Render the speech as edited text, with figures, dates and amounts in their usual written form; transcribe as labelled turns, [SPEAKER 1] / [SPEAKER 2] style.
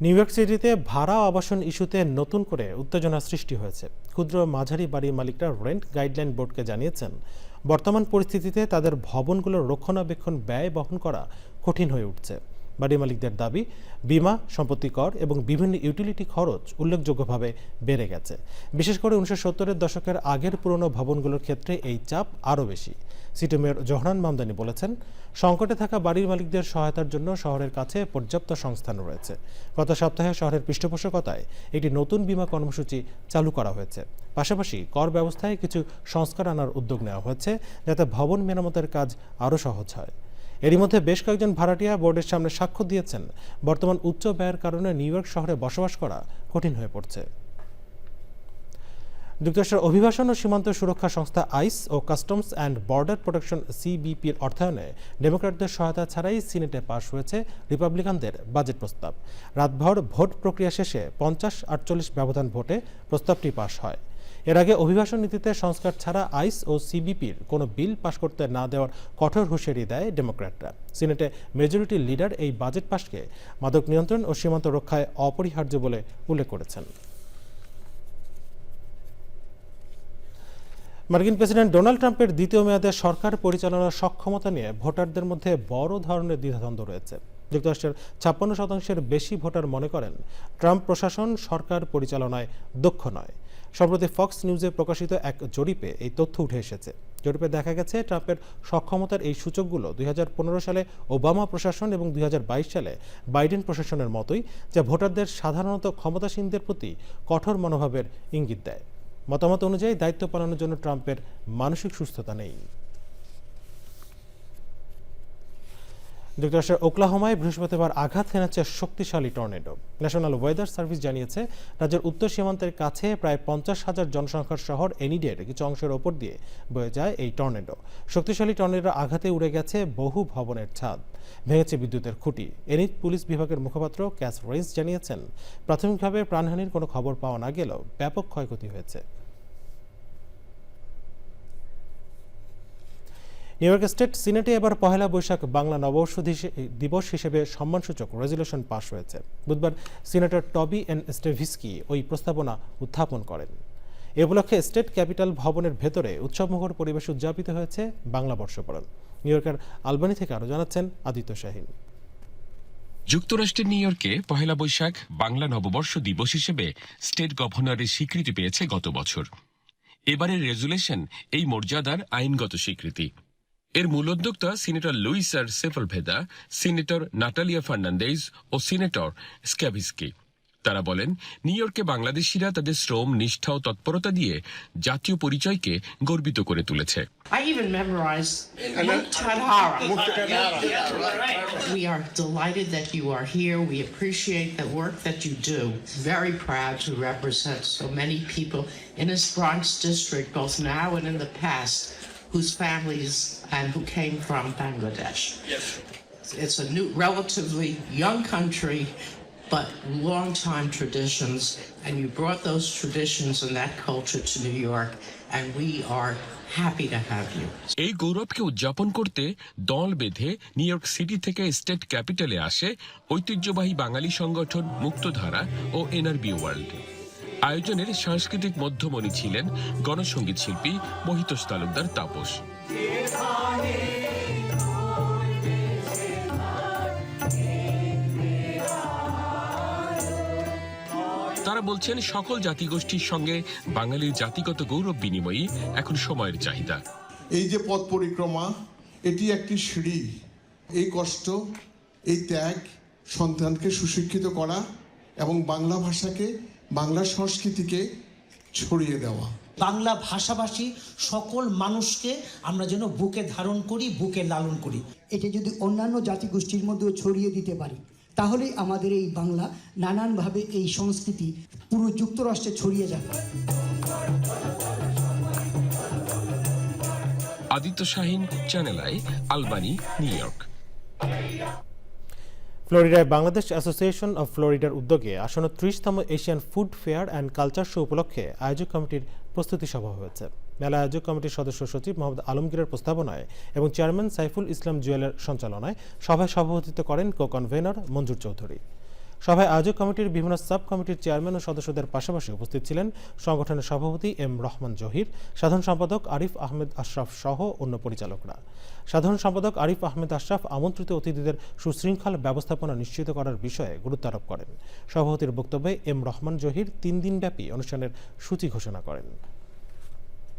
[SPEAKER 1] New York সিটিতে ভাড়া আবাসন ইস্যুতে নতুন করে উত্তেজনা সৃষ্টি হয়েছে। ক্ষুদ্র মাঝারি বাড়ির মালিকরা রেন্ট গাইডলাইন বোর্ডকে জানিয়েছেন, বর্তমান পরিস্থিতিতে তাদের ভবনগুলোর রক্ষণাবেক্ষণ ব্যয় বহন করা কঠিন হয়ে উঠছে। বাড়ি মালিকদের দাবি, বিমা, সম্পত্তি কর এবং বিভিন্ন ইউটিলিটি খরচ উল্লেখযোগ্যভাবে বেড়ে গেছে। বিশেষ করে 1970-এর দশকের আগের পুরনো ভবনগুলোর ক্ষেত্রে এই চাপ আরও বেশি। সিটি মেয়র জোহরান মামদানি বলেছেন, সংকটে থাকা বাড়ির মালিকদের সহায়তার জন্য শহরের কাছে পর্যাপ্ত সংস্থান রয়েছে। গত সপ্তাহে শহরের পৃষ্ঠপোষকতায় একটি নতুন বিমা কর্মসূচি চালু করা হয়েছে। পাশাপাশি কর ব্যবস্থায় কিছু সংস্কার আনার উদ্যোগ নেওয়া হয়েছে, যাতে ভবন মেরামতের কাজ আরও সহজ হয়। এরই মধ্যে বেশ কয়েকজন ভাড়াটিয়া বোর্ডের সামনে সাক্ষ্য দিয়েছেন, বর্তমান উচ্চ ব্যয়ের কারণে নিউ ইয়র্ক শহরে বসবাস করা কঠিন হয়ে পড়ছে। যুক্তরাষ্ট্রের অভিবাসন ও সীমান্ত সুরক্ষা সংস্থা আইস ও কাস্টমস অ্যান্ড বর্ডার প্রোটেকশন সিবিপির অর্থায়নে ডেমোক্র্যাটদের সহায়তা ছাড়াই সিনেটে পাশ হয়েছে রিপাবলিকানদের বাজেট প্রস্তাব। রাতভর ভোট প্রক্রিয়া শেষে 50-48 ব্যবধান ভোটে প্রস্তাবটি পাশ হয়। এর আগে অভিবাসন নীতিতে সংস্কার ছাড়া আইস ও সিবিপির কোনো বিল পাশ করতে না দেওয়ার কঠোর হুঁশিয়ারি দেয় ডেমোক্র্যাটরা। সিনেটে মেজরিটি লিডার এই বাজেট পাশকে মাদক নিয়ন্ত্রণ ও সীমান্ত রক্ষায় অপরিহার্য বলে উল্লেখ করেছেন। মার্কিন প্রেসিডেন্ট ডোনাল্ড ট্রাম্পের দ্বিতীয় মেয়াদে সরকার পরিচালনার সক্ষমতা নিয়ে ভোটারদের মধ্যে বড় ধরনের দ্বিধাদ্বন্দ্ব রয়েছে। যুক্তরাষ্ট্রের 56% বেশি ভোটার মনে করেন ট্রাম্প প্রশাসন সরকার পরিচালনায় দক্ষ নয়। সম্প্রতি ফক্স নিউজে প্রকাশিত এক জরিপে এই তথ্য উঠে এসেছে। জরিপে দেখা গেছে, ট্রাম্পের সক্ষমতার এই সূচকগুলো 2015 সালে ওবামা প্রশাসন এবং 2022 সালে বাইডেন প্রশাসনের মতোই, যা ভোটারদের সাধারণত ক্ষমতাসীনদের প্রতি কঠোর মনোভাবের ইঙ্গিত দেয়। মতামত অনুযায়ী দায়িত্ব পালনের জন্য ট্রাম্পের মানসিক সুস্থতা নেই। যুক্তরাষ্ট্রের ওকলাহোমায় বৃহস্পতিবার আঘাত হেনেছে শক্তিশালী টর্নেডো। ন্যাশনাল ওয়েদার সার্ভিস জানিয়েছে, রাজ্যের উত্তর সীমান্তের কাছে প্রায় 50,000 জনসংখ্যার শহর এনিডের কিছু অংশের ওপর দিয়ে বয়ে যায় এই টর্নেডো। শক্তিশালী টর্নেডোর আঘাতে উড়ে গেছে বহু ভবনের ছাদ, ভেঙেছে বিদ্যুতের খুঁটি। এনিড পুলিশ বিভাগের মুখপাত্র ক্যাস রেইস জানিয়েছেন, প্রাথমিকভাবে প্রাণহানির কোনো খবর পাওয়া না গেলেও ব্যাপক ক্ষয়ক্ষতি হয়েছে। নিউ ইয়র্ক স্টেট সিনেটে এবার পহেলা বৈশাখ বাংলা নববর্ষ দিবস হিসেবে সম্মানসূচক রেজলিউশন পাশ হয়েছে। বুধবার সিনেটর টবি এন স্টেভিস্কি ওই প্রস্তাবনা উত্থাপন করেন। এ উপলক্ষে স্টেট ক্যাপিটাল ভবনের ভেতরে উৎসবমুখর পরিবেশ উদযাপিত হয়েছে বাংলা বর্ষবরণ। নিউ ইয়র্কের আলবানি থেকে আরও জানাচ্ছেন আদিত্য শাহীন।
[SPEAKER 2] যুক্তরাষ্ট্রের নিউ ইয়র্কে পহেলা বৈশাখ বাংলা নববর্ষ দিবস হিসেবে স্টেট গভর্নরের স্বীকৃতি পেয়েছে গত বছর। এবারের রেজুলেশন এই মর্যাদার আইনগত স্বীকৃতি। এর মূল উদ্যোক্তা সিনেটর লুইস আর সেফলভেদা, সিনেটর নাটালিয়া ফার্নান্দেজ ও সিনেটর স্ক্যাভিস্কি। তারা বলেন, নিউ ইয়র্কে বাংলাদেশিরা তাদের শ্রম, নিষ্ঠা ও তৎপরতা দিয়ে জাতীয় পরিচয়কে গর্বিত করে তুলেছে।
[SPEAKER 3] We are delighted that you are here. We appreciate the work that you do. Very proud to represent so many people in this Bronx district, both now and in the past, whose families and who came from Bangladesh. Yes. It's a new, relatively young country, but long-time traditions, and you brought those traditions and that culture to New York, and we are happy to have you.
[SPEAKER 2] এই গৌরবকে উদযাপন করতে দল বেঁধে new York city থেকে state ক্যাপিটালে আসে ঐতিহ্যবাহী বাঙালি সংগঠন মুক্তধারা ও এনআরবি ওয়ার্ল্ড। আয়োজনের সাংস্কৃতিক মধ্যমণি ছিলেন গণসঙ্গীত শিল্পী মহিতোষ তালুকদার তাপস। তারা বলছেন, সকল জাতিগোষ্ঠীর সঙ্গে বাঙালির জাতিগত গৌরব বিনিময়ই এখন সময়ের চাহিদা।
[SPEAKER 4] এই যে পথ পরিক্রমা, এটি একটি সিঁড়ি। এই কষ্ট, এই ত্যাগ, সন্তানকে সুশিক্ষিত করা এবং বাংলা ভাষাকে, বাংলা সংস্কৃতিকে ছড়িয়ে দেওয়া।
[SPEAKER 5] বাংলা ভাষাভাষী সকল মানুষকে আমরা যেন বুকে ধারণ করি, বুকে লালন করি।
[SPEAKER 6] এটা যদি অন্যান্য জাতিগোষ্ঠীর মধ্যেও ছড়িয়ে দিতে পারি, তাহলেই আমাদের এই বাংলা নানানভাবে এই সংস্কৃতি পুরো যুক্তরাষ্ট্রে ছড়িয়ে যাবে।
[SPEAKER 2] Aditya Shaheen, channel I, Albany, New York.
[SPEAKER 1] ফ্লোরিডায় বাংলাদেশ অ্যাসোসিয়েশন অব ফ্লোরিডার উদ্যোগে আসন্ন 30তম Asian food fair and culture show উপলক্ষে আয়োজক কমিটির প্রস্তুতি সভা হয়েছে। মেলা আয়োজক কমিটির সদস্য সচিব মোহাম্মদ আলমগীরের প্রস্তাবনায় এবং চেয়ারম্যান সাইফুল ইসলাম জুয়েলের সঞ্চালনায় সভায় সভাপতিত্ব করেন কো কনভেনর মঞ্জুর চৌধুরী। সভায় আয়োজক কমিটির বিভিন্ন সাব কমিটির চেয়ারম্যান ও সদস্যদের পাশাপাশি উপস্থিত ছিলেন সংগঠনের সভাপতি এম রহমান জহির, সাধারণ সম্পাদক আরিফ আহমেদ আশরাফ সহ অন্য পরিচালকরা। সাধারণ সম্পাদক আরিফ আহমেদ আশরাফ আমন্ত্রিত অতিথিদের সুশৃঙ্খল ব্যবস্থাপনা নিশ্চিত করার বিষয়ে গুরুত্ব আরোপ করেন। সভাপতির বক্তব্যে এম রহমান জহির 3 দিনব্যাপী অনুষ্ঠানের সূচি ঘোষণা করেন।